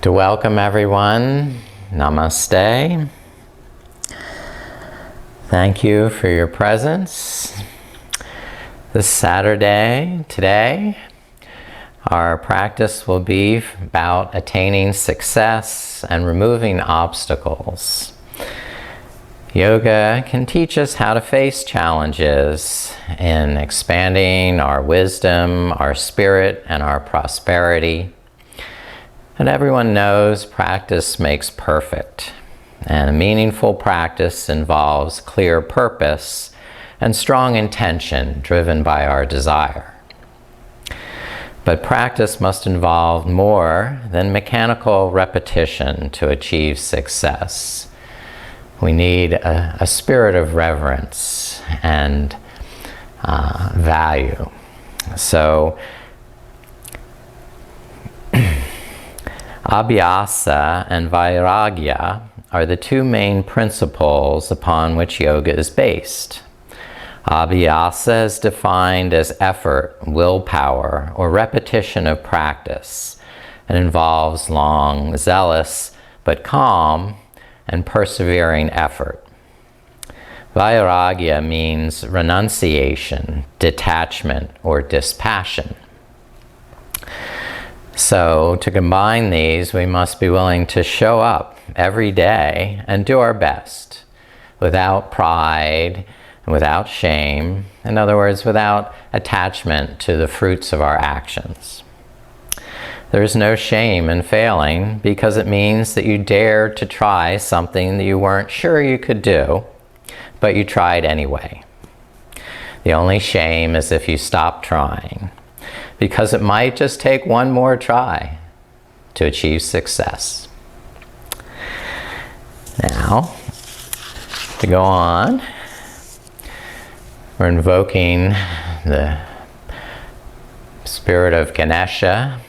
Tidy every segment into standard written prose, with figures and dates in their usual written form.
To welcome everyone, namaste. Thank you for your presence. This Saturday, today, our practice will be about attaining success and removing obstacles. Yoga can teach us how to face challenges in expanding our wisdom, our spirit, and our prosperity. And everyone knows practice makes perfect. And a meaningful practice involves clear purpose and strong intention driven by our desire. But practice must involve more than mechanical repetition to achieve success. We need a spirit of reverence and value. So, Abhyasa and Vairagya are the two main principles upon which yoga is based. Abhyasa is defined as effort, willpower, or repetition of practice, and involves long, zealous, but calm and persevering effort. Vairagya means renunciation, detachment, or dispassion. So, to combine these, we must be willing to show up every day and do our best, without pride and without shame. In other words, without attachment to the fruits of our actions. There is no shame in failing because it means that you dared to try something that you weren't sure you could do, but you tried anyway. The only shame is if you stop trying, because it might just take one more try to achieve success. Now, to go on, we're invoking the spirit of Ganesha,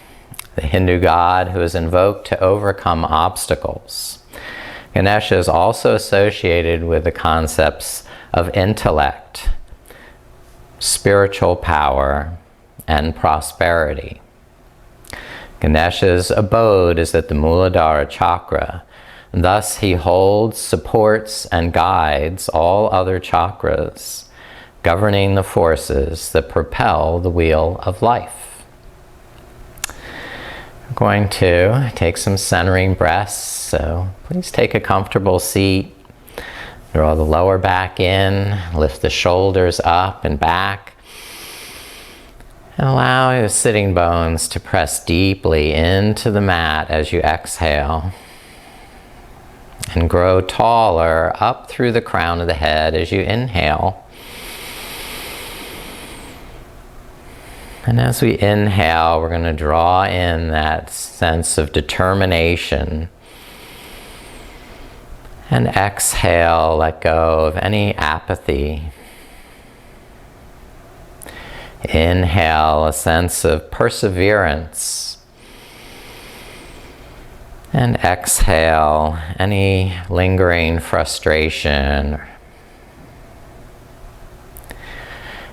the Hindu god who is invoked to overcome obstacles. Ganesha is also associated with the concepts of intellect, spiritual power, and prosperity. Ganesha's abode is at the Muladhara chakra, and thus he holds, supports, and guides all other chakras, governing the forces that propel the wheel of life. I'm going to take some centering breaths, so please take a comfortable seat. Draw the lower back in, lift the shoulders up and back. And allow your sitting bones to press deeply into the mat as you exhale. And grow taller up through the crown of the head as you inhale. And as we inhale, we're going to draw in that sense of determination. And exhale, let go of any apathy. Inhale, a sense of perseverance. And exhale, any lingering frustration.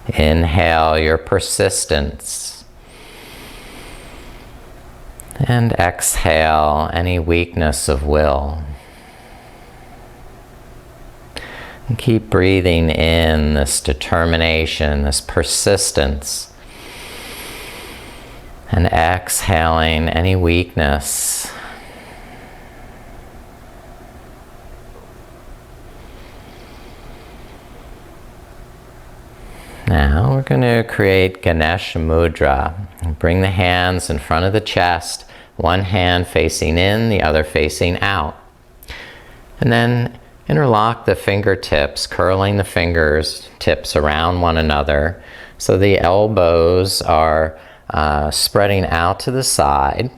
Inhale, your persistence. And exhale, any weakness of will. And keep breathing in this determination, this persistence. And exhaling any weakness. Now we're going to create Ganesha Mudra. Bring the hands in front of the chest, one hand facing in, the other facing out. And then interlock the fingertips, curling the fingertips around one another so the elbows are spreading out to the side.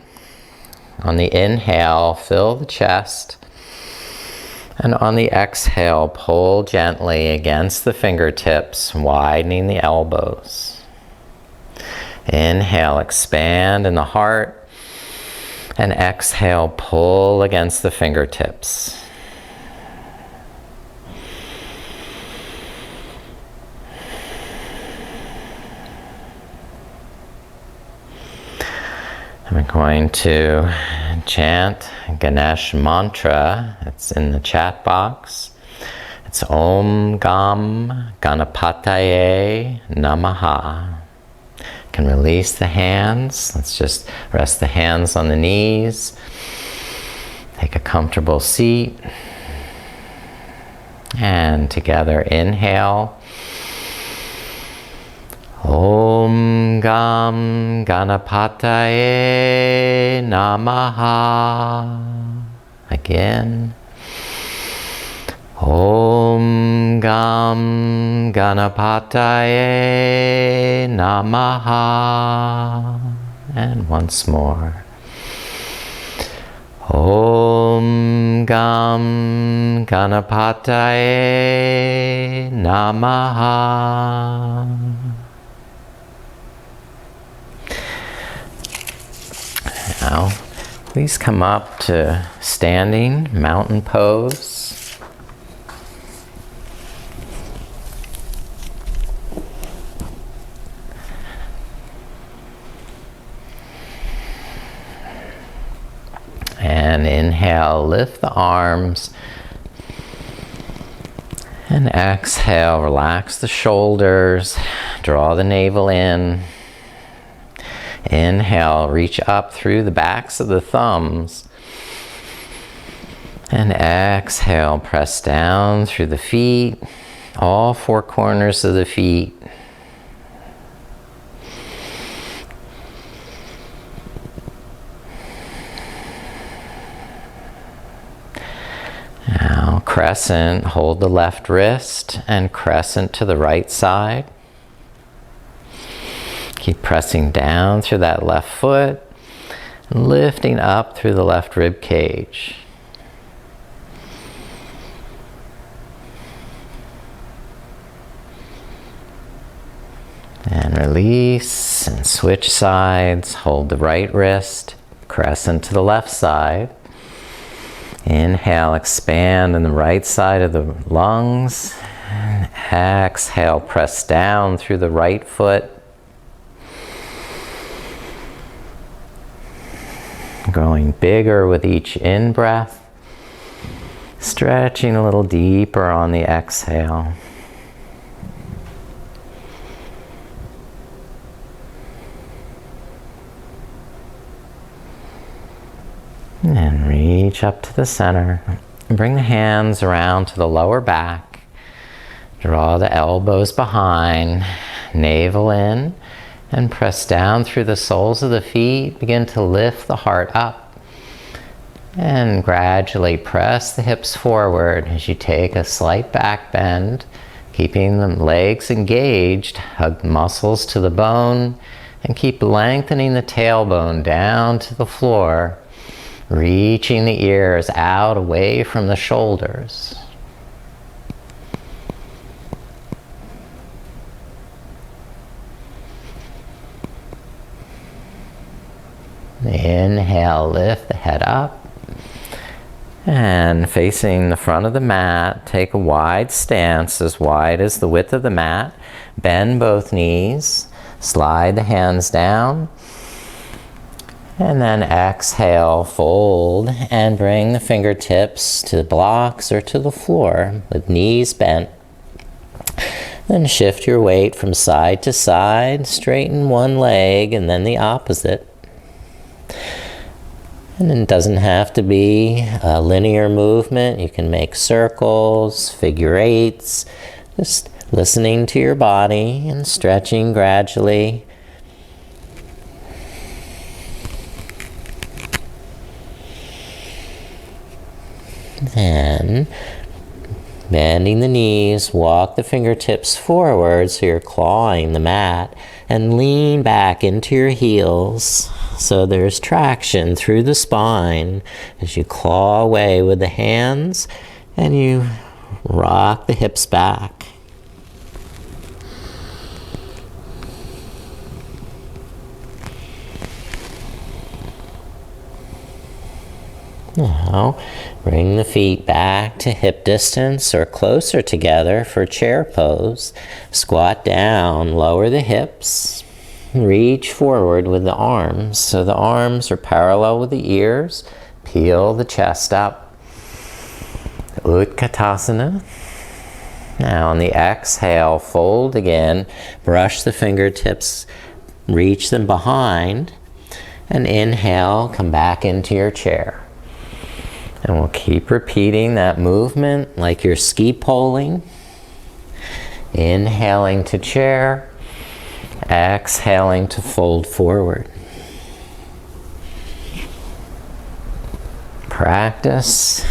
On the inhale, fill the chest. And on the exhale, pull gently against the fingertips, widening the elbows. Inhale, expand in the heart. And exhale, pull against the fingertips. I'm going to chant Ganesh mantra. It's in the chat box. It's Om Gam Ganapataye Namaha. You can release the hands. Let's just rest the hands on the knees. Take a comfortable seat. And together inhale. Om Gam Ganapataye Namaha. Again. Om Gam Ganapataye Namaha. And once more. Om Gam Ganapataye Namaha. Now, please come up to standing mountain pose. And inhale, lift the arms. And exhale, relax the shoulders. Draw the navel in. Inhale, reach up through the backs of the thumbs. And exhale, press down through the feet, all four corners of the feet. Now, crescent, hold the left wrist and crescent to the right side. Keep pressing down through that left foot, lifting up through the left rib cage. And release and switch sides. Hold the right wrist, crescent to the left side. Inhale, expand on the right side of the lungs. And exhale, press down through the right foot. Growing bigger with each in-breath. Stretching a little deeper on the exhale. And reach up to the center. Bring the hands around to the lower back. Draw the elbows behind. Navel in. And press down through the soles of the feet. Begin to lift the heart up. And gradually press the hips forward as you take a slight back bend. Keeping the legs engaged. Hug the muscles to the bone. And keep lengthening the tailbone down to the floor. Reaching the ears out away from the shoulders. Inhale, lift the head up. And facing the front of the mat, take a wide stance, as wide as the width of the mat. Bend both knees. Slide the hands down. And then exhale, fold, and bring the fingertips to the blocks or to the floor with knees bent. Then shift your weight from side to side, straighten one leg and then the opposite. And it doesn't have to be a linear movement. You can make circles, figure eights, just listening to your body and stretching gradually. Then, bending the knees, walk the fingertips forward so you're clawing the mat, and lean back into your heels so there's traction through the spine as you claw away with the hands and you rock the hips back. Now, bring the feet back to hip distance or closer together for chair pose. Squat down, lower the hips. Reach forward with the arms. So the arms are parallel with the ears. Peel the chest up. Utkatasana. Now on the exhale, fold again. Brush the fingertips, reach them behind. And inhale, come back into your chair. And we'll keep repeating that movement like you're ski poling. Inhaling to chair. Exhaling to fold forward. Practice.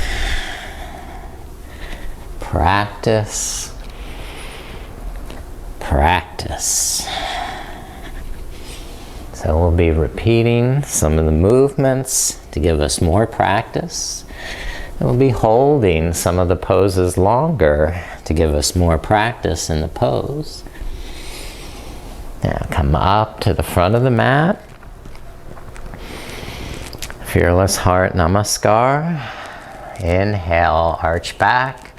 Practice. Practice. So we'll be repeating some of the movements to give us more practice. And we'll be holding some of the poses longer to give us more practice in the pose. Now come up to the front of the mat. Fearless Heart Namaskar. Inhale, arch back.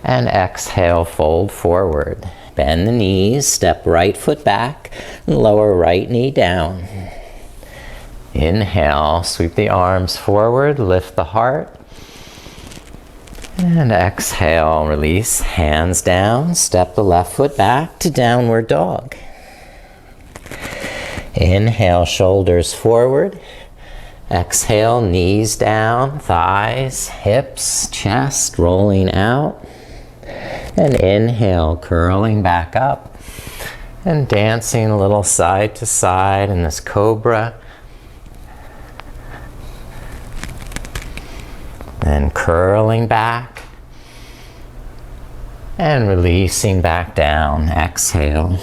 And exhale, fold forward. Bend the knees, step right foot back, lower right knee down. Inhale, sweep the arms forward, lift the heart. And exhale, release, hands down, step the left foot back to downward dog. Inhale, shoulders forward. Exhale, knees down, thighs, hips, chest rolling out. And inhale, curling back up and dancing a little side to side in this cobra. Then curling back and releasing back down. Exhale.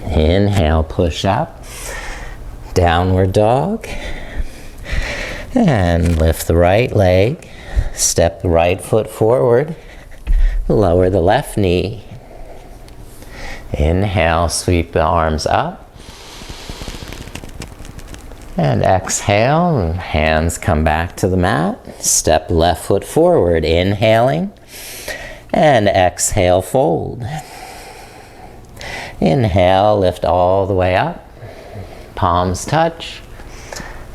Inhale, push up. Downward dog. And lift the right leg. Step the right foot forward. Lower the left knee. Inhale, sweep the arms up. And exhale, hands come back to the mat. Step left foot forward, inhaling. And exhale, fold. Inhale, lift all the way up. Palms touch.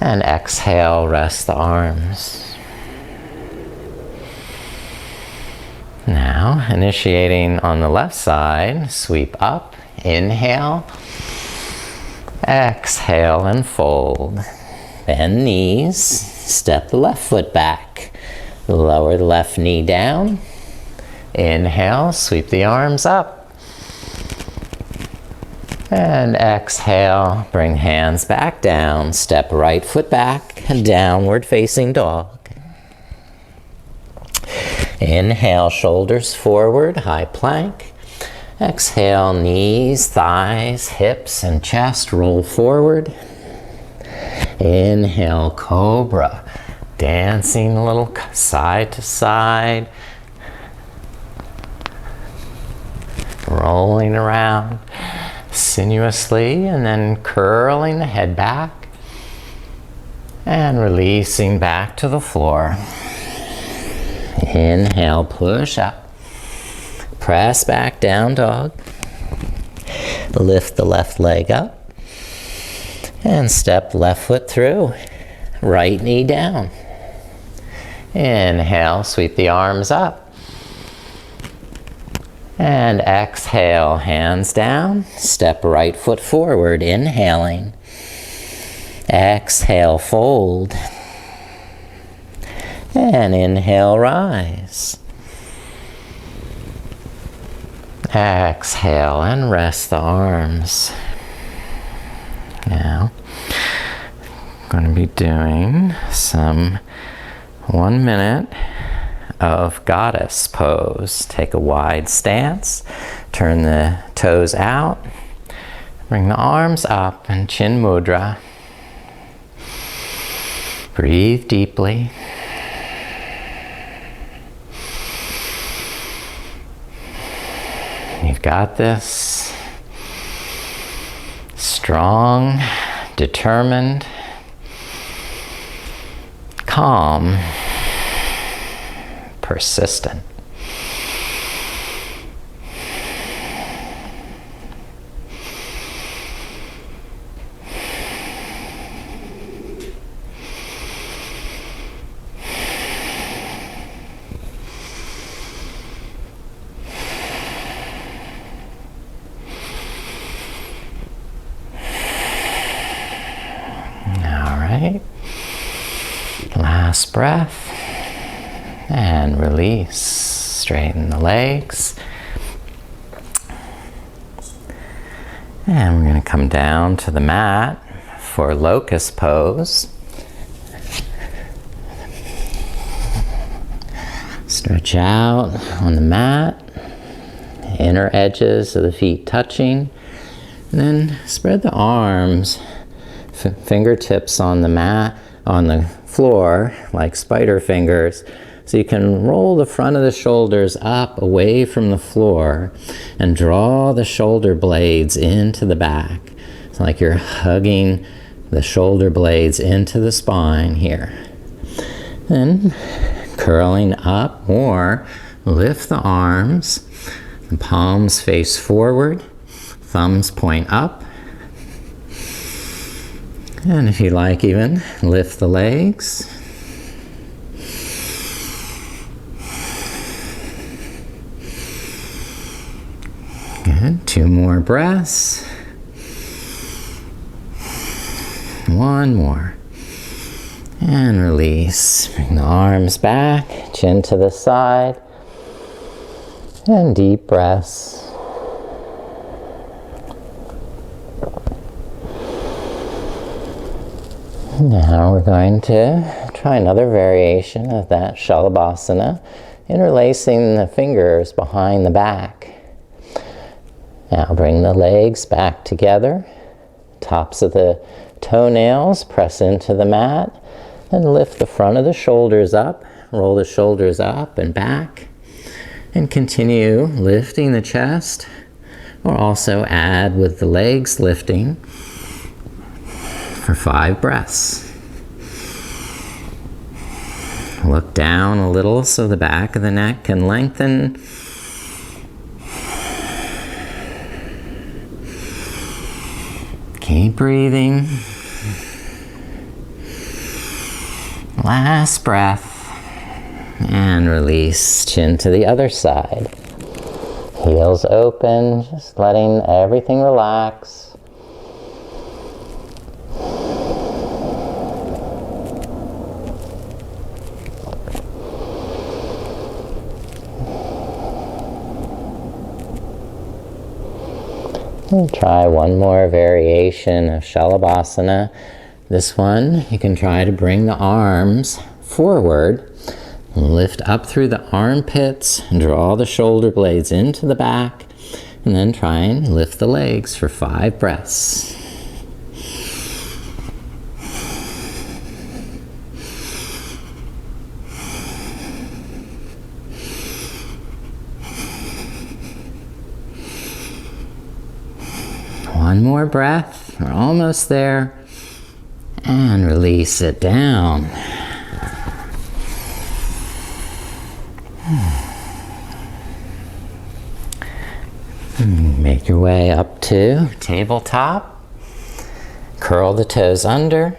And exhale, rest the arms. Now, initiating on the left side, sweep up, inhale, exhale and fold. Bend knees, step the left foot back, lower the left knee down, inhale, sweep the arms up, and exhale, bring hands back down, step right foot back, downward facing dog. Inhale, shoulders forward, high plank. Exhale, knees, thighs, hips, and chest roll forward. Inhale, cobra. Dancing a little side to side. Rolling around sinuously and then curling the head back. And releasing back to the floor. Inhale, push up. Press back, down dog. Lift the left leg up. And step left foot through. Right knee down. Inhale, sweep the arms up. And exhale, hands down. Step right foot forward, inhaling. Exhale, fold. And inhale, rise. Exhale and rest the arms. Now, I'm going to be doing some 1 minute of goddess pose. Take a wide stance, turn the toes out, bring the arms up and chin mudra. Breathe deeply. You've got this. Strong, determined, calm, persistent. Last breath. And release. Straighten the legs. And we're going to come down to the mat for locust pose. Stretch out on the mat, inner edges of the feet touching, and then spread the arms, fingertips on the mat, on the floor, like spider fingers, so you can roll the front of the shoulders up away from the floor and draw the shoulder blades into the back. It's like you're hugging the shoulder blades into the spine here. Then curling up more, lift the arms, the palms face forward, thumbs point up. And if you like, even lift the legs. Good. 2 more breaths. 1 more. And release. Bring the arms back, chin to the side. And deep breaths. Now we're going to try another variation of that Shalabhasana, interlacing the fingers behind the back. Now bring the legs back together. Tops of the toenails press into the mat. And lift the front of the shoulders up. Roll the shoulders up and back. And continue lifting the chest. Or also add with the legs lifting for 5 breaths. Look down a little so the back of the neck can lengthen. Keep breathing. Last breath. And release. Chin to the other side. Heels open, just letting everything relax. And try one more variation of Shalabhasana. This one, you can try to bring the arms forward, lift up through the armpits, and draw the shoulder blades into the back, and then try and lift the legs for 5 breaths. One more breath, we're almost there, and release it down. Make your way up to tabletop, curl the toes under,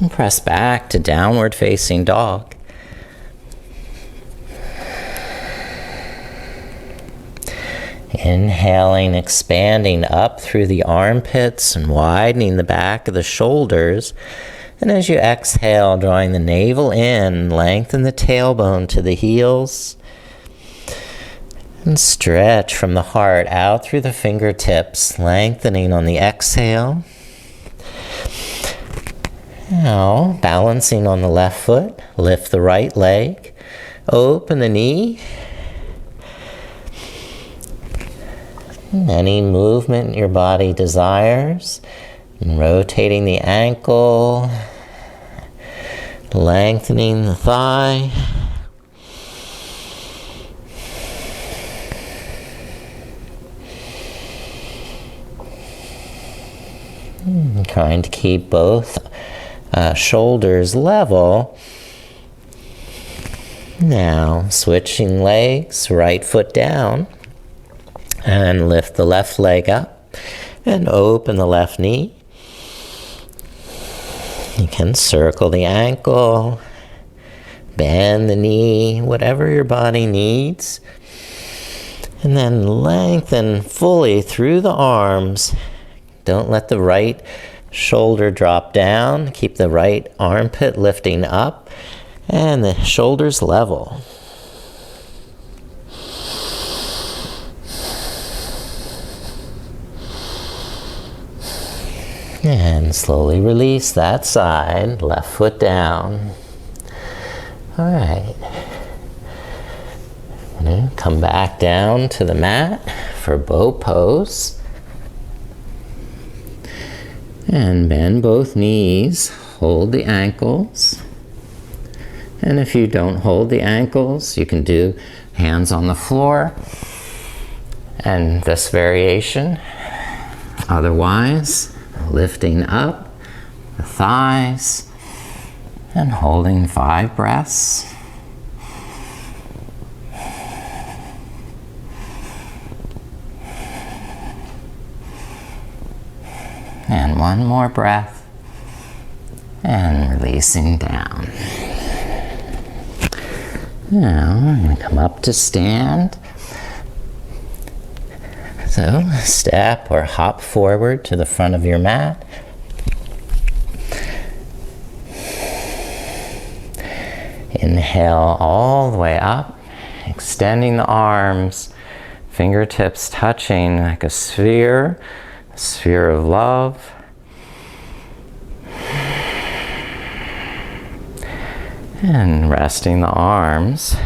and press back to downward facing dog. Inhaling, expanding up through the armpits and widening the back of the shoulders. And as you exhale, drawing the navel in, lengthen the tailbone to the heels. And stretch from the heart out through the fingertips, lengthening on the exhale. Now, balancing on the left foot, lift the right leg, open the knee. Any movement your body desires, rotating the ankle, lengthening the thigh. Trying to keep both shoulders level. Now, switching legs, right foot down. And lift the left leg up and open the left knee. You can circle the ankle, bend the knee, whatever your body needs. And then lengthen fully through the arms. Don't let the right Shoulder drop down. Keep the right armpit lifting up and the shoulders level. And slowly release that side, left foot down. All right. Come back down to the mat for bow pose. And bend both knees, hold the ankles. And if you don't hold the ankles, you can do hands on the floor and this variation. Otherwise, lifting up the thighs and holding 5 breaths. And one more breath and releasing down. Now I'm going to come up to stand. So step or hop forward to the front of your mat. Inhale all the way up, extending the arms, fingertips touching like a sphere of love. And resting the arms,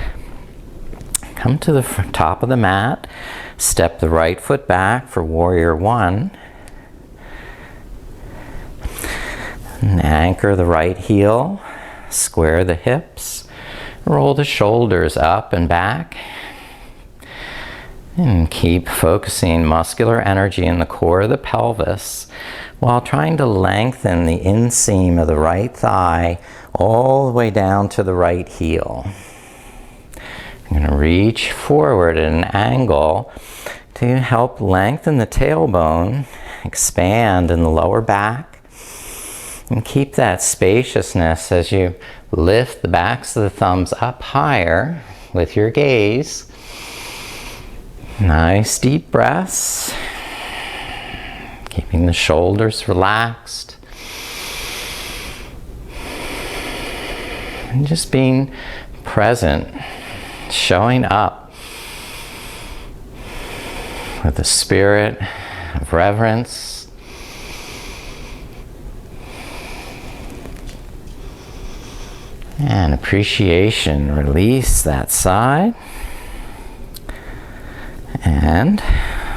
come to the top of the mat, step the right foot back for warrior 1. And anchor the right heel, square the hips, roll the shoulders up and back. And keep focusing muscular energy in the core of the pelvis while trying to lengthen the inseam of the right thigh all the way down to the right heel. I'm going to reach forward at an angle to help lengthen the tailbone, expand in the lower back, and keep that spaciousness as you lift the backs of the thumbs up higher with your gaze. Nice deep breaths, keeping the shoulders relaxed. And just being present, showing up with a spirit of reverence. And appreciation, release that side. And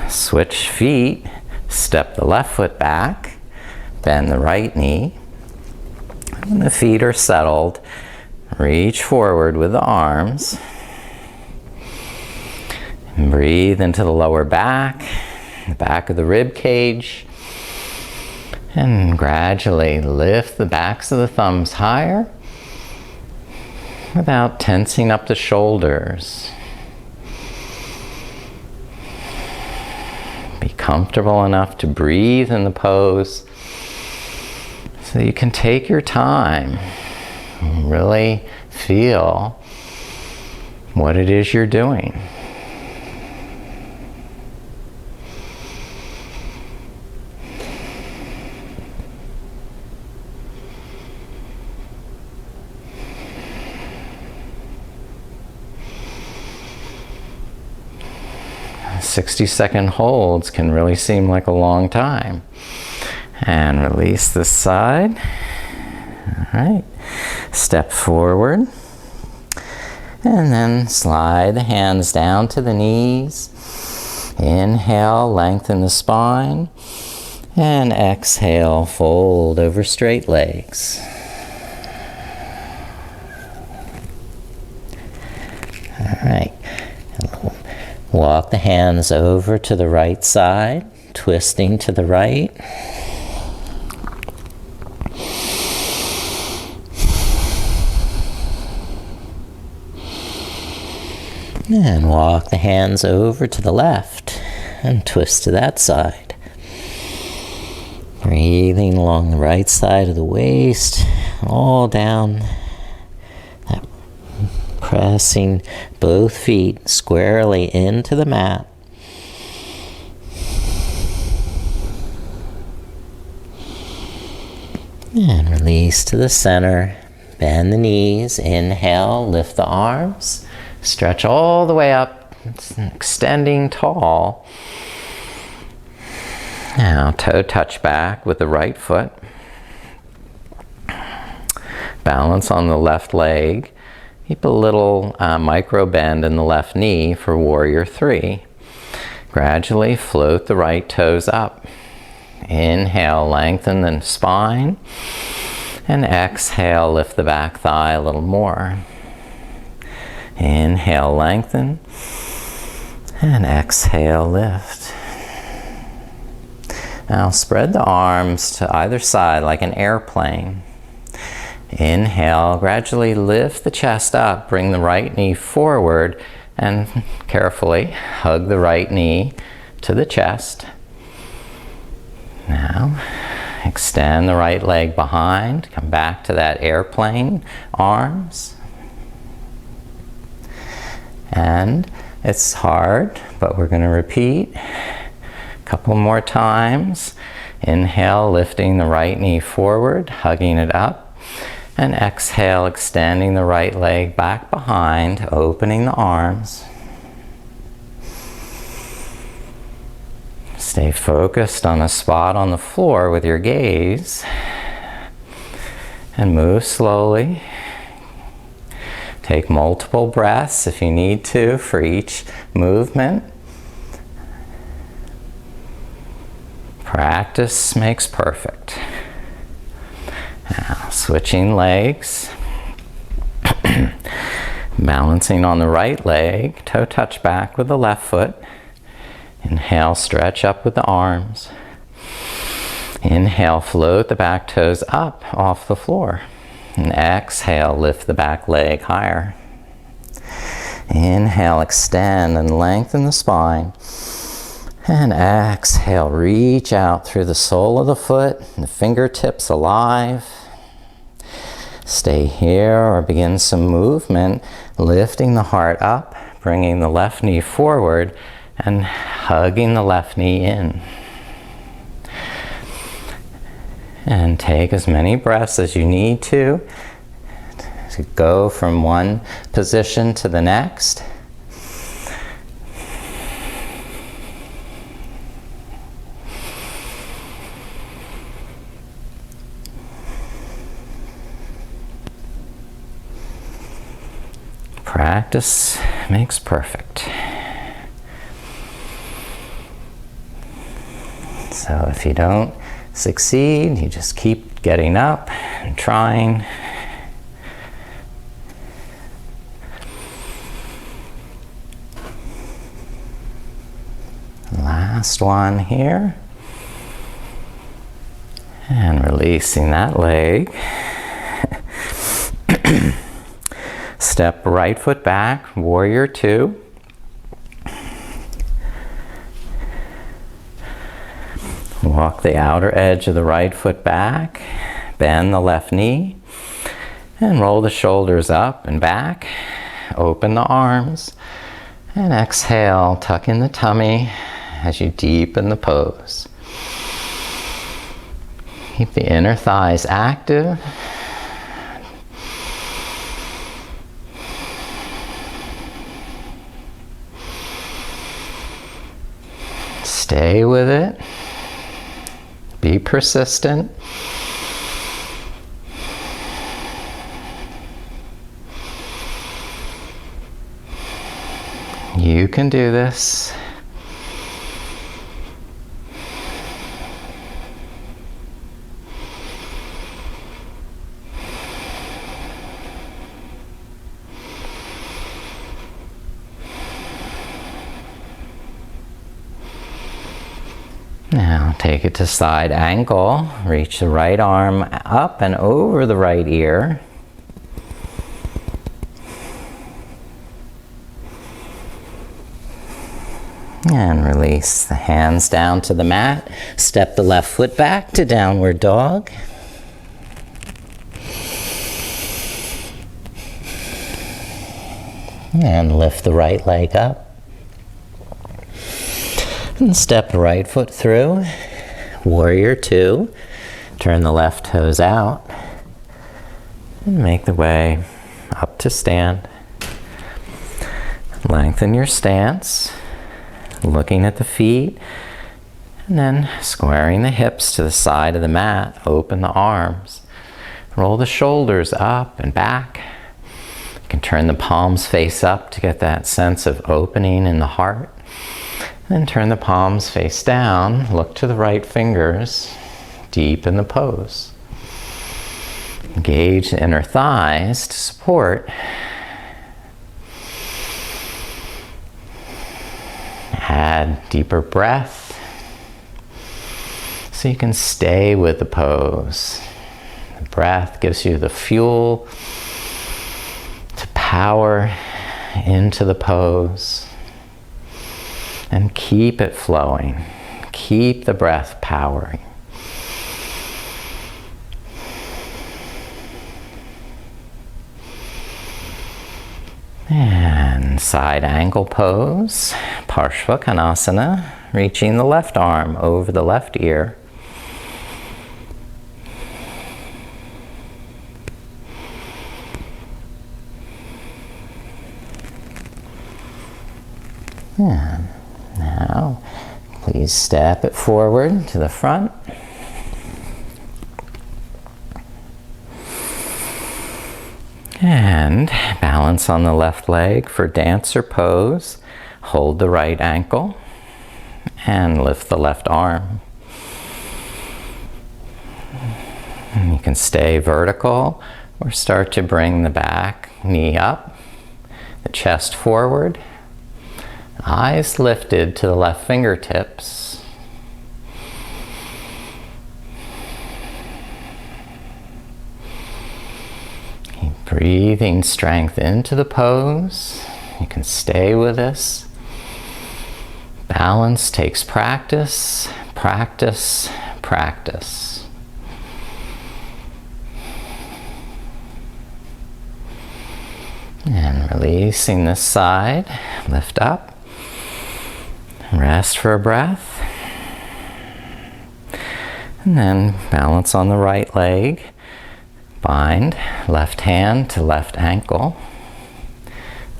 switch feet, step the left foot back, bend the right knee. When the feet are settled, reach forward with the arms. And breathe into the lower back, the back of the rib cage. And gradually lift the backs of the thumbs higher without tensing up the shoulders. Be comfortable enough to breathe in the pose so you can take your time and really feel what it is you're doing. "60-second holds can really seem like a long time." And release this side. All right. Step forward. And then slide the hands down to the knees. Inhale, lengthen the spine. And exhale, fold over straight legs. All right. Walk the hands over to the right side, twisting to the right. And walk the hands over to the left and twist to that side. Breathing along the right side of the waist, all down. Pressing both feet squarely into the mat. And release to the center. Bend the knees. Inhale, lift the arms. Stretch all the way up, extending tall. Now, toe touch back with the right foot. Balance on the left leg. Keep a little micro bend in the left knee for warrior 3. Gradually float the right toes up. Inhale, lengthen the spine. And exhale, lift the back thigh a little more. Inhale, lengthen. And exhale, lift. Now spread the arms to either side like an airplane. Inhale, gradually lift the chest up, bring the right knee forward, and carefully hug the right knee to the chest. Now, extend the right leg behind, come back to that airplane, arms. And it's hard, but we're going to repeat a couple more times. Inhale, lifting the right knee forward, hugging it up. And exhale, extending the right leg back behind, opening the arms. Stay focused on a spot on the floor with your gaze. And move slowly. Take multiple breaths if you need to for each movement. Practice makes perfect. Now, switching legs. Balancing on the right leg, toe touch back with the left foot. Inhale, stretch up with the arms. Inhale, float the back toes up off the floor. And exhale, lift the back leg higher. Inhale, extend and lengthen the spine. And exhale, reach out through the sole of the foot, the fingertips alive. Stay here or begin some movement, lifting the heart up, bringing the left knee forward, and hugging the left knee in. And take as many breaths as you need to go from one position to the next. Practice makes perfect. So if you don't succeed, you just keep getting up and trying. Last one here. And releasing that leg. Step right foot back, warrior 2. Walk the outer edge of the right foot back, bend the left knee, and roll the shoulders up and back. Open the arms, and exhale, tuck in the tummy as you deepen the pose. Keep the inner thighs active. Stay with it. Be persistent. You can do this. Now take it to side angle. Reach the right arm up and over the right ear. And release the hands down to the mat. Step the left foot back to downward dog. And lift the right leg up. And step the right foot through. Warrior 2. Turn the left toes out and make the way up to stand. Lengthen your stance, looking at the feet, and then squaring the hips to the side of the mat. Open the arms. Roll the shoulders up and back. You can turn the palms face up to get that sense of opening in the heart. Then turn the palms face down. Look to the right fingers. Deepen the pose. Engage the inner thighs to support. Add deeper breath so you can stay with the pose. The breath gives you the fuel to power into the pose, and keep it flowing. Keep the breath powering. And side angle pose, Parshvakonasana, reaching the left arm over the left ear. And now, please step it forward to the front. And balance on the left leg for dancer pose. Hold the right ankle and lift the left arm. And you can stay vertical or start to bring the back knee up, the chest forward, eyes lifted to the left fingertips. Breathing strength into the pose. You can stay with this. Balance takes practice, practice, practice. And releasing this side, lift up. Rest for a breath. And then balance on the right leg. Bind left hand to left ankle.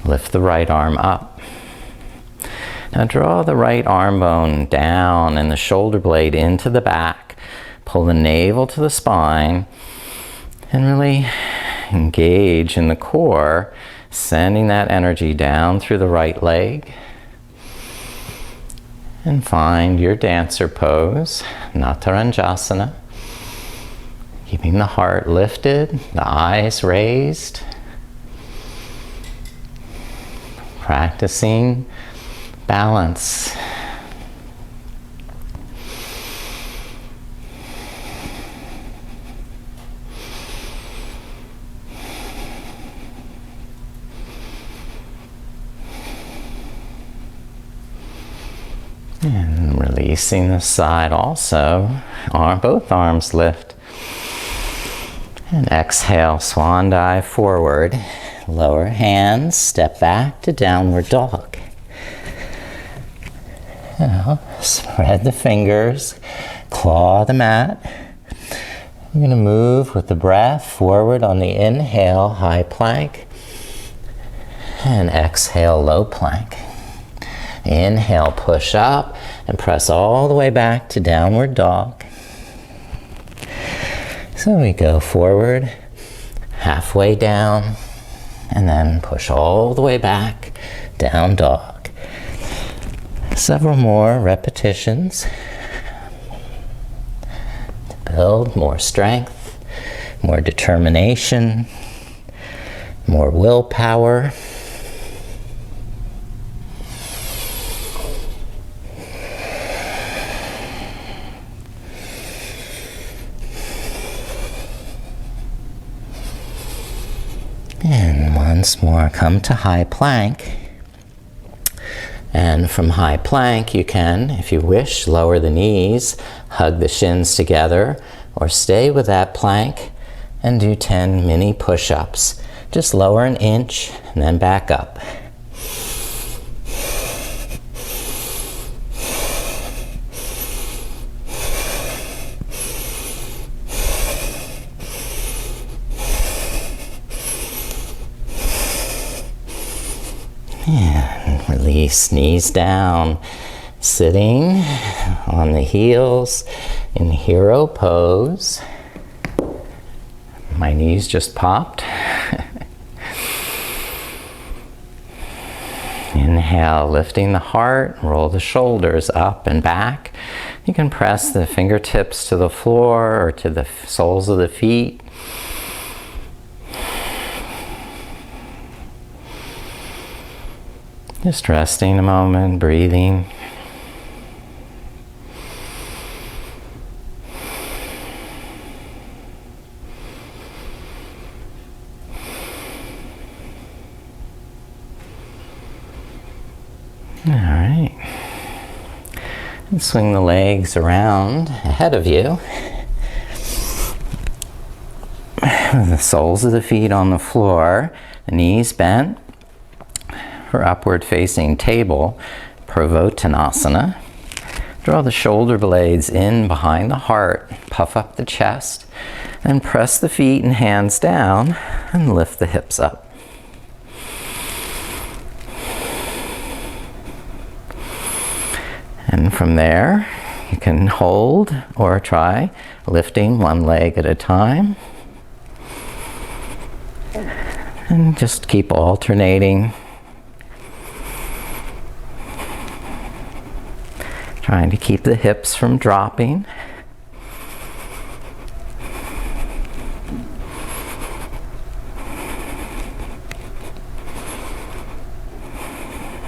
Lift the right arm up. Now draw the right arm bone down and the shoulder blade into the back. Pull the navel to the spine and really engage in the core, sending that energy down through the right leg. And find your dancer pose, Nataranjasana. Keeping the heart lifted, the eyes raised. Practicing balance. And releasing the side also. Both arms lift. And exhale, swan dive forward. Lower hands, step back to downward dog. Now, spread the fingers, claw the mat. You're going to move with the breath forward on the inhale, high plank. And exhale, low plank. Inhale, push up and press all the way back to downward dog. So we go forward, halfway down, and then push all the way back, down dog. Several more repetitions to build more strength, more determination, more willpower. And once more, come to high plank. And from high plank, you can, if you wish, lower the knees, hug the shins together, or stay with that plank and do 10 mini push-ups. Just lower an inch and then back up. And release, knees down, sitting on the heels in hero pose. My knees just popped. Inhale, lifting the heart, roll the shoulders up and back. You can press the fingertips to the floor or to the soles of the feet. Just resting a moment, breathing. All right. And swing the legs around ahead of you. The soles of the feet on the floor, the knees bent. For upward facing table, Pravottanasana. Draw the shoulder blades in behind the heart, puff up the chest, and press the feet and hands down and lift the hips up. And from there, you can hold or try lifting one leg at a time. And just keep alternating. Trying to keep the hips from dropping.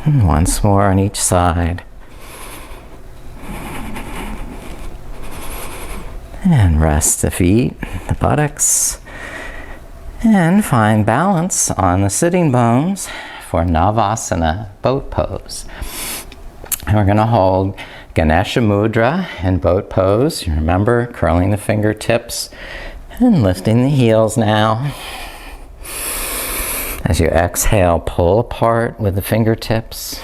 And once more on each side. And rest the feet, the buttocks. And find balance on the sitting bones for Navasana, boat pose. And we're going to hold Ganesha Mudra in boat pose. You remember, curling the fingertips and lifting the heels now. As you exhale, pull apart with the fingertips.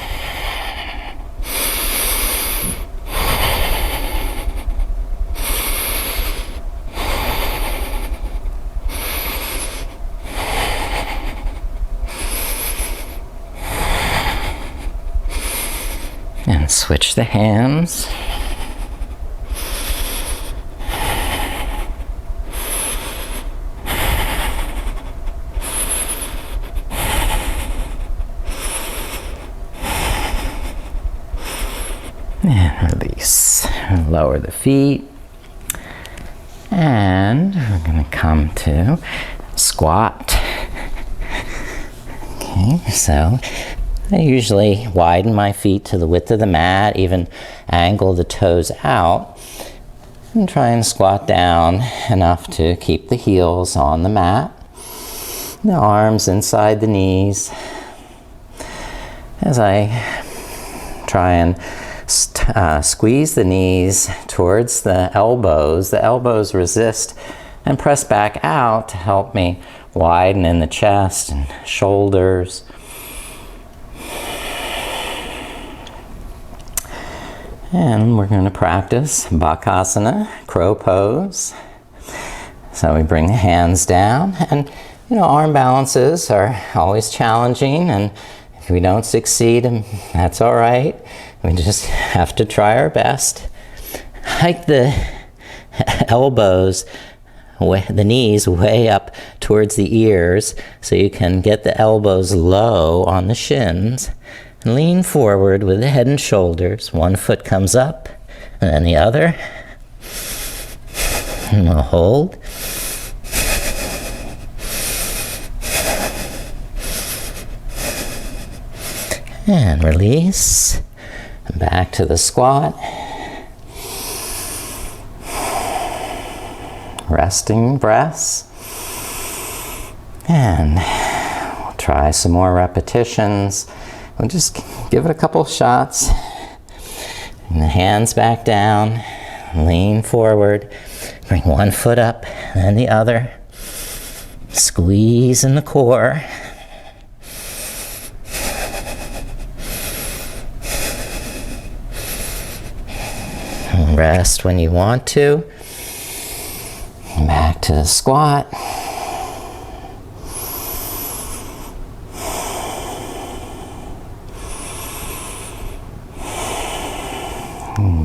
And switch the hands. And release. Lower the feet. And we're going to come to squat. Okay, so I usually widen my feet to the width of the mat, even angle the toes out, and try and squat down enough to keep the heels on the mat, the arms inside the knees. As I try and squeeze the knees towards the elbows resist and press back out to help me widen in the chest and shoulders. And we're going to practice Bakasana, crow pose. So we bring the hands down, and arm balances are always challenging, and if we don't succeed, that's all right. We just have to try our best. Hike the elbows, the knees way up towards the ears, so you can get the elbows low on the shins. Lean forward with the head and shoulders. One foot comes up, and then the other. And we'll hold. And release. And back to the squat. Resting breaths. And we'll try some more repetitions. We'll just give it a couple shots. And the hands back down. Lean forward. Bring one foot up, and the other. Squeeze in the core. And rest when you want to. Back to the squat. .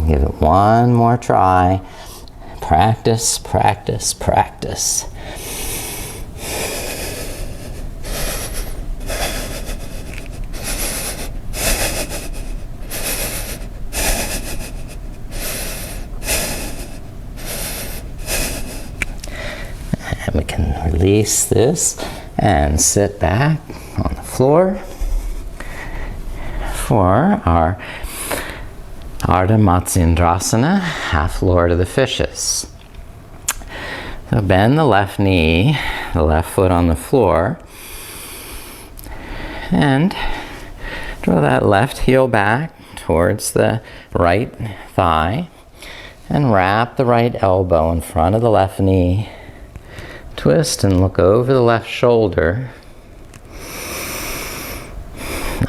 Give it one more try. Practice, practice, practice. And we can release this and sit back on the floor for our Ardha Matsyendrasana, half Lord of the Fishes. So bend the left knee, the left foot on the floor, and draw that left heel back towards the right thigh, and wrap the right elbow in front of the left knee. Twist and look over the left shoulder.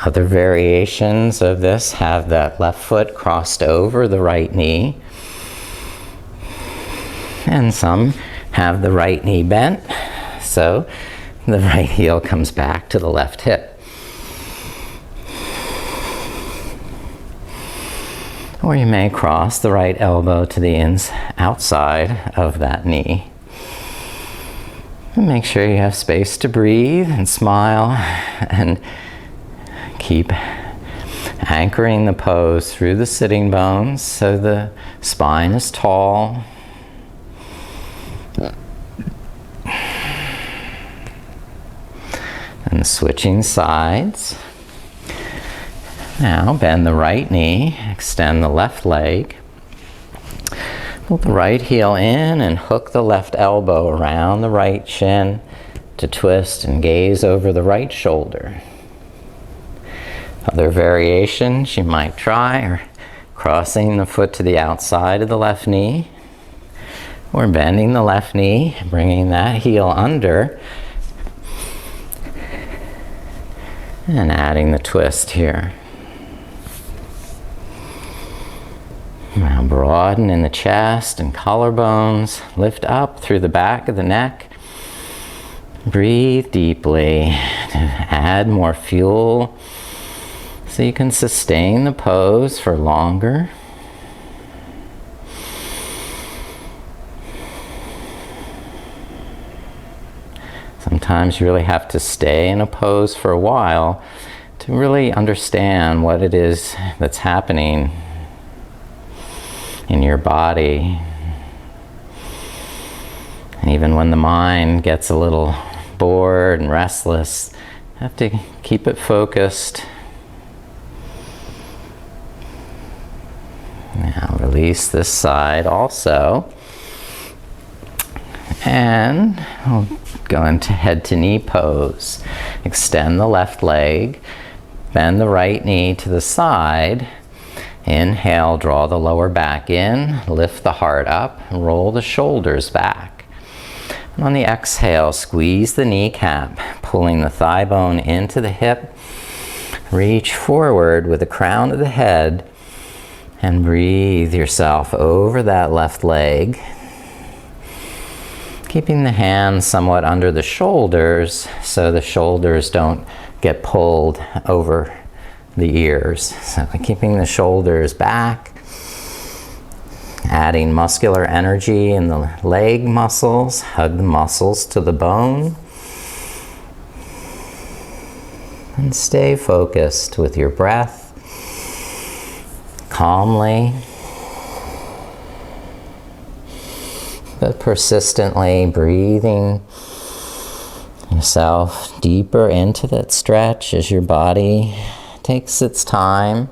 Other variations of this have that left foot crossed over the right knee. And some have the right knee bent, so the right heel comes back to the left hip. Or you may cross the right elbow to the outside of that knee. And make sure you have space to breathe and smile and keep anchoring the pose through the sitting bones so the spine is tall. And switching sides. Now bend the right knee, extend the left leg. Pull the right heel in and hook the left elbow around the right shin to twist and gaze over the right shoulder. Other variations you might try are crossing the foot to the outside of the left knee, or bending the left knee, bringing that heel under, and adding the twist here. Now broaden in the chest and collarbones, lift up through the back of the neck. Breathe deeply to add more fuel so you can sustain the pose for longer. Sometimes you really have to stay in a pose for a while to really understand what it is that's happening in your body. And even when the mind gets a little bored and restless, you have to keep it focused. Now release this side also. And we'll go into head to knee pose. Extend the left leg, bend the right knee to the side. Inhale, draw the lower back in, lift the heart up, roll the shoulders back. And on the exhale, squeeze the kneecap, pulling the thigh bone into the hip. Reach forward with the crown of the head and breathe yourself over that left leg. Keeping the hands somewhat under the shoulders so the shoulders don't get pulled over the ears. So keeping the shoulders back, adding muscular energy in the leg muscles, hug the muscles to the bone. And stay focused with your breath, calmly, but persistently breathing yourself deeper into that stretch as your body takes its time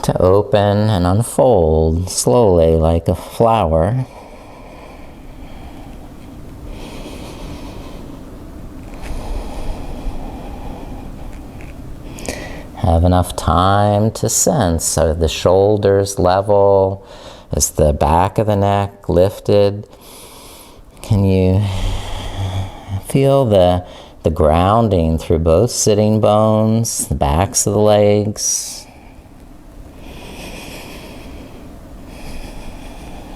to open and unfold slowly like a flower. Have enough time to sense so the shoulders level, as the back of the neck lifted. Can you feel the grounding through both sitting bones, the backs of the legs?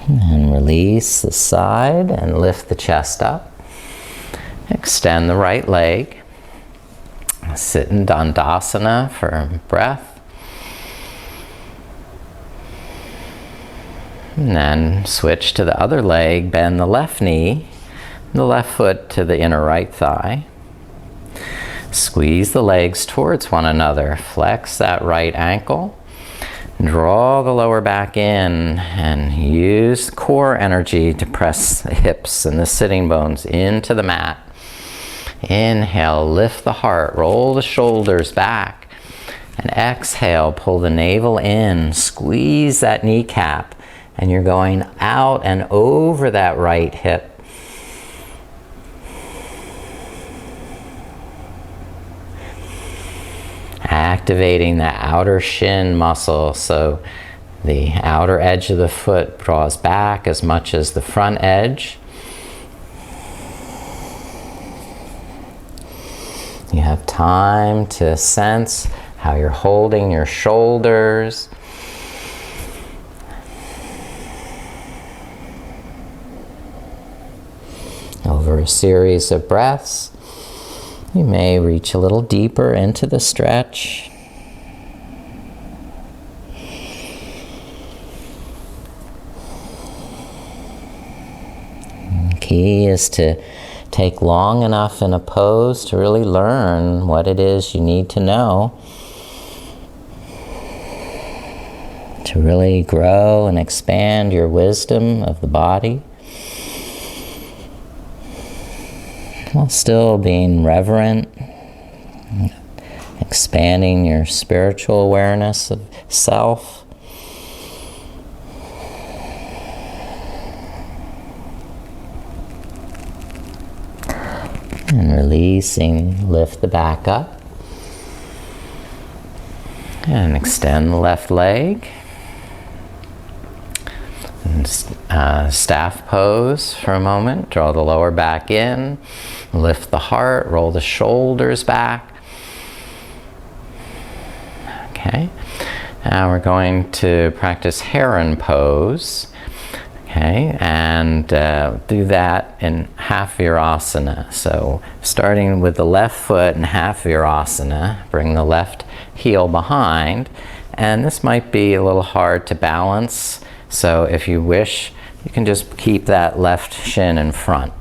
And release the side and lift the chest up. Extend the right leg. Sit in Dandasana for breath. And then switch to the other leg, bend the left knee, the left foot to the inner right thigh. Squeeze the legs towards one another. Flex that right ankle. Draw the lower back in and use core energy to press the hips and the sitting bones into the mat. Inhale, lift the heart, roll the shoulders back. And exhale, pull the navel in, squeeze that kneecap. And you're going out and over that right hip. Activating the outer shin muscle so the outer edge of the foot draws back as much as the front edge. You have time to sense how you're holding your shoulders. Over a series of breaths, you may reach a little deeper into the stretch. The key is to take long enough in a pose to really learn what it is you need to know, to really grow and expand your wisdom of the body, while still being reverent, expanding your spiritual awareness of self. And releasing, lift the back up. And extend the left leg. And staff pose for a moment. Draw the lower back in. Lift the heart. Roll the shoulders back. Okay. Now we're going to practice heron pose. Okay, and do that in half virasana. So starting with the left foot in half virasana, bring the left heel behind. And this might be a little hard to balance. So if you wish, you can just keep that left shin in front.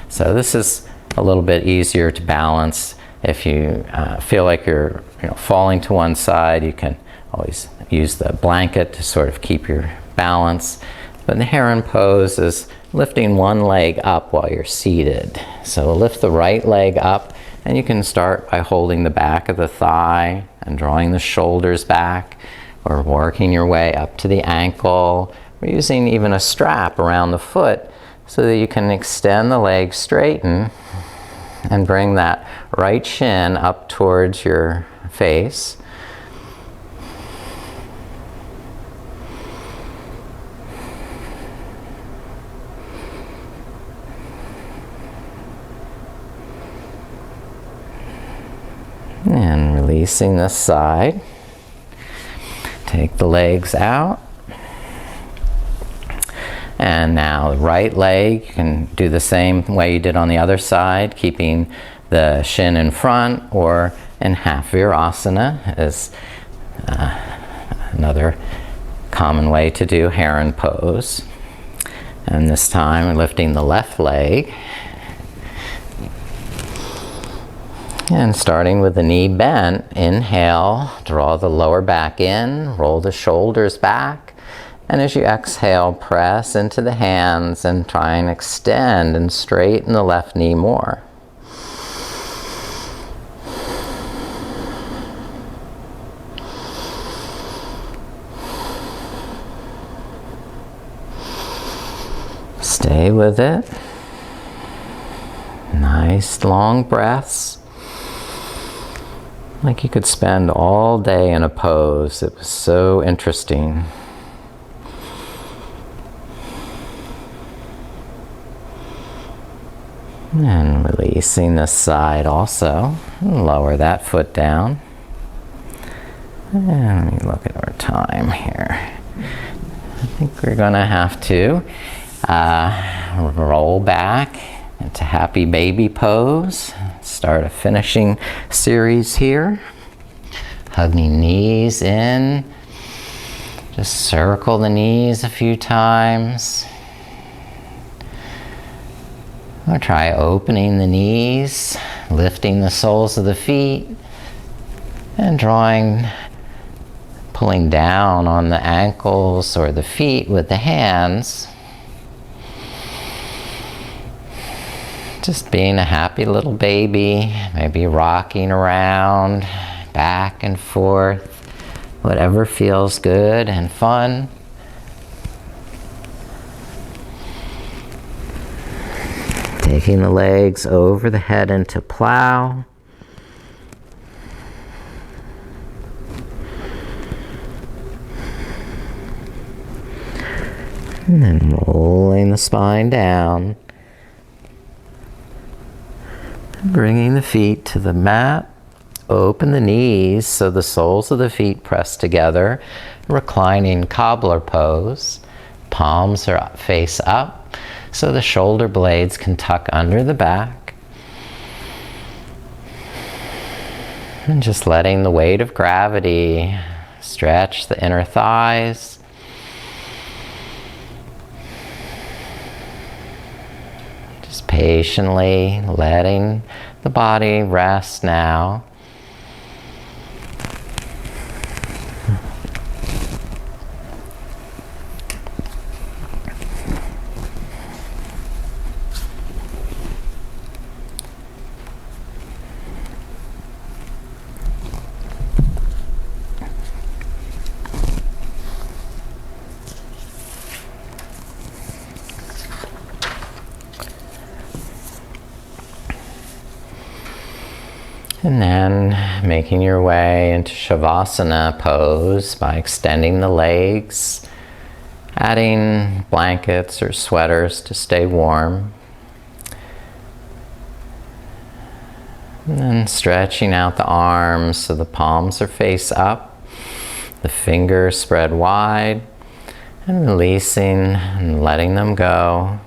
So this is a little bit easier to balance. If you feel like you're falling to one side, you can always use the blanket to sort of keep your balance. But the heron pose is lifting one leg up while you're seated. So lift the right leg up, and you can start by holding the back of the thigh and drawing the shoulders back, or working your way up to the ankle. We're using even a strap around the foot so that you can extend the leg, straighten, and bring that right shin up towards your face. And releasing this side. Take the legs out. And now the right leg, you can do the same way you did on the other side, keeping the shin in front, or in half virasana is another common way to do heron pose. And this time we're lifting the left leg. And starting with the knee bent, inhale, draw the lower back in, roll the shoulders back. And as you exhale, press into the hands and try and extend and straighten the left knee more. Stay with it. Nice long breaths. Like you could spend all day in a pose. It was so interesting. And releasing this side also. Lower that foot down. And let me look at our time here. I think we're going to have to roll back into happy baby pose. Start a finishing series here. Hugging knees in. Just circle the knees a few times. Or try opening the knees, lifting the soles of the feet, and pulling down on the ankles or the feet with the hands. Just being a happy little baby, maybe rocking around, back and forth, whatever feels good and fun. Taking the legs over the head into plow. And then rolling the spine down. Bringing the feet to the mat. Open the knees so the soles of the feet press together. Reclining cobbler pose. Palms are face up so the shoulder blades can tuck under the back. And just letting the weight of gravity stretch the inner thighs. Just patiently letting the body rest now. And then making your way into Shavasana pose by extending the legs, adding blankets or sweaters to stay warm. And then stretching out the arms so the palms are face up, the fingers spread wide, and releasing and letting them go.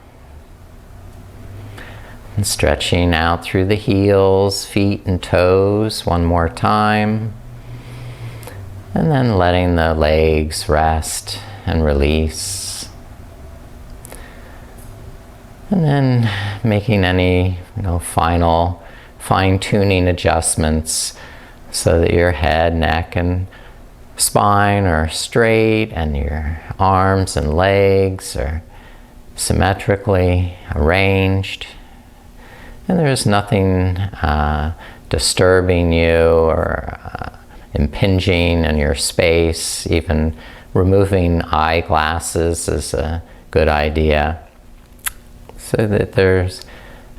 And stretching out through the heels, feet and toes one more time. And then letting the legs rest and release. And then making any final fine-tuning adjustments so that your head, neck, and spine are straight and your arms and legs are symmetrically arranged. And there's nothing disturbing you or impinging on your space. Even removing eyeglasses is a good idea, so that there's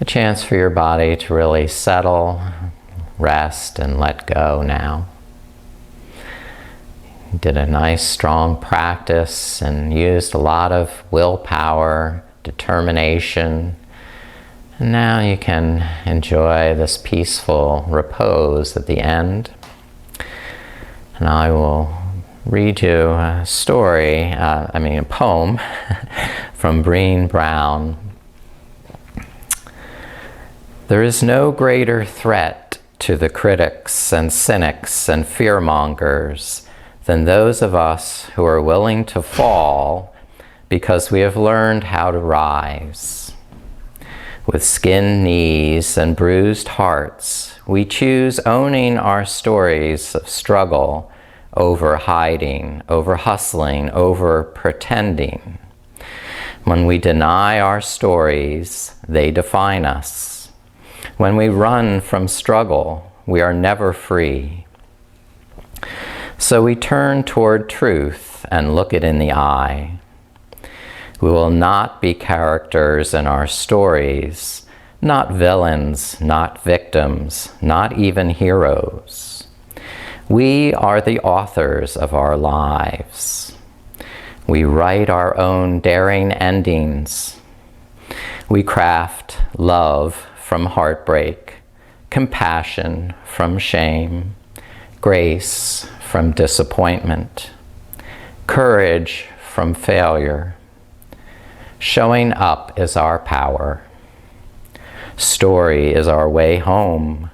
a chance for your body to really settle, rest, and let go now. You did a nice, strong practice and used a lot of willpower, determination. And now you can enjoy this peaceful repose at the end. And I will read you a story, a poem from Brené Brown. There is no greater threat to the critics and cynics and fearmongers than those of us who are willing to fall because we have learned how to rise. With skinned knees and bruised hearts, we choose owning our stories of struggle over hiding, over hustling, over pretending. When we deny our stories, they define us. When we run from struggle, we are never free. So we turn toward truth and look it in the eye. We will not be characters in our stories, not villains, not victims, not even heroes. We are the authors of our lives. We write our own daring endings. We craft love from heartbreak, compassion from shame, grace from disappointment, courage from failure. Showing up is our power. Story is our way home.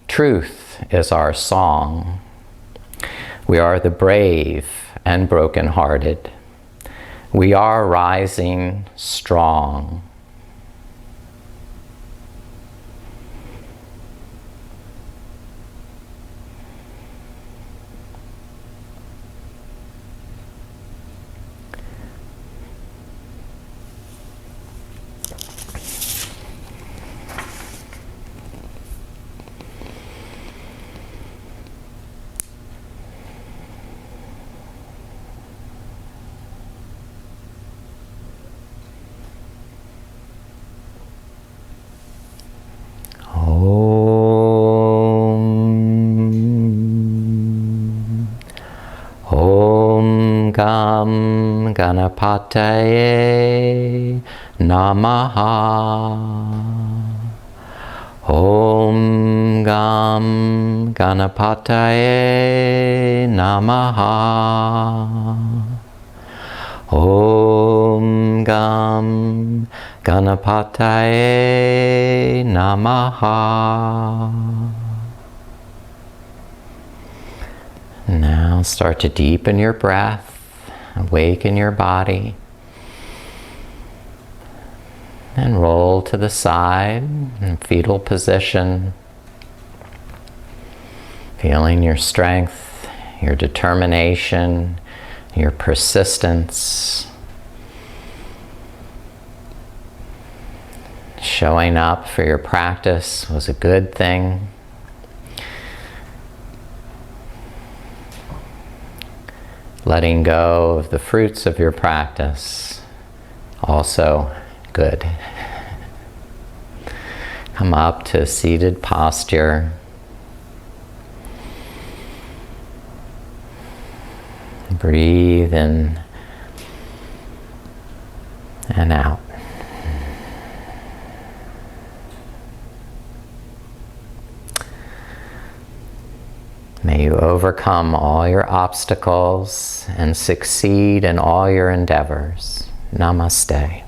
Truth is our song. We are the brave and brokenhearted. We are rising strong. Om Gam Ganapataye Namaha. Om Gam Ganapataye Namaha. Om Gam Ganapataye Namaha. Now start to deepen your breath, awaken your body, and roll to the side in fetal position, feeling your strength, your determination, your persistence, showing up for your practice was a good thing. Letting go of the fruits of your practice, also good. Come up to a seated posture. Breathe in and out. May you overcome all your obstacles and succeed in all your endeavors. Namaste.